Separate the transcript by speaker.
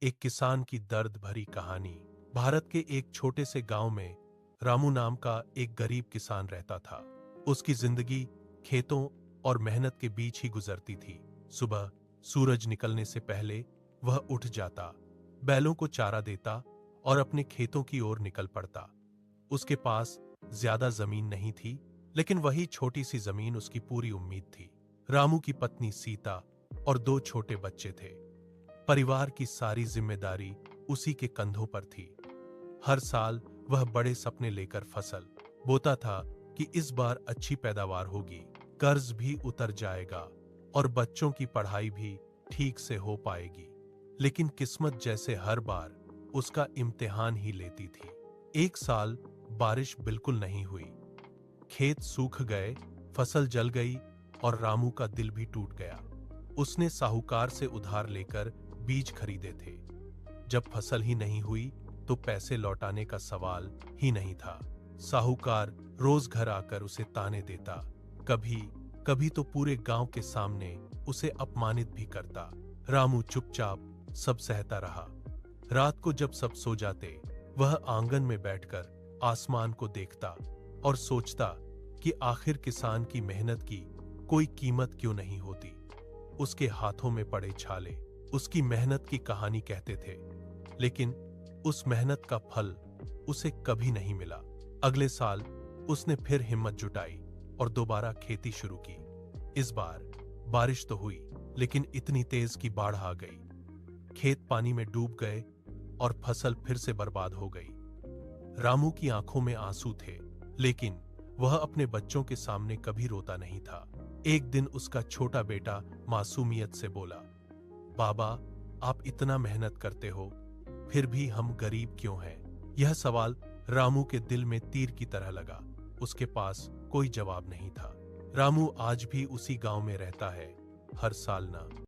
Speaker 1: एक किसान की दर्द भरी कहानी। भारत के एक छोटे से गांव में रामू नाम का एक गरीब किसान रहता था। उसकी जिंदगी खेतों और मेहनत के बीच ही गुजरती थी। सुबह सूरज निकलने से पहले वह उठ जाता, बैलों को चारा देता और अपने खेतों की ओर निकल पड़ता। उसके पास ज्यादा जमीन नहीं थी, लेकिन वही छोटी सी जमीन उसकी पूरी उम्मीद थी। रामू की पत्नी सीता और दो छोटे बच्चे थे। परिवार की सारी जिम्मेदारी उसी के कंधों पर थी। हर साल वह बड़े सपने लेकर फसल बोता था कि इस बार अच्छी पैदावार होगी, कर्ज भी उतर जाएगा और बच्चों की पढ़ाई भी ठीक से हो पाएगी। लेकिन किस्मत जैसे हर बार उसका इम्तिहान ही लेती थी। एक साल बारिश बिल्कुल नहीं हुई, खेत सूख गए, फसल जल गई और रामू का दिल भी टूट गया। उसने साहूकार से उधार लेकर बीज खरीदे थे। जब फसल ही नहीं हुई तो पैसे लौटाने का सवाल ही नहीं था। साहूकार रोज घर आकर उसे ताने देता, कभी कभी तो पूरे गांव के सामने उसे अपमानित भी करता। रामू चुपचाप सब सहता रहा। रात को जब सब सो जाते, वह आंगन में बैठकर आसमान को देखता और सोचता कि आखिर किसान की मेहनत की कोई कीमत क्यों नहीं होती। उसके हाथों में पड़े छाले उसकी मेहनत की कहानी कहते थे, लेकिन उस मेहनत का फल उसे कभी नहीं मिला। अगले साल उसने फिर हिम्मत जुटाई और दोबारा खेती शुरू की। इस बार बारिश तो हुई, लेकिन इतनी तेज कि बाढ़ आ गई। खेत पानी में डूब गए और फसल फिर से बर्बाद हो गई। रामू की आंखों में आंसू थे, लेकिन वह अपने बच्चों के सामने कभी रोता नहीं था। एक दिन उसका छोटा बेटा मासूमियत से बोला, बाबा, आप इतना मेहनत करते हो, फिर भी हम गरीब क्यों हैं? यह सवाल रामू के दिल में तीर की तरह लगा। उसके पास कोई जवाब नहीं था। रामू आज भी उसी गांव में रहता है, हर साल ना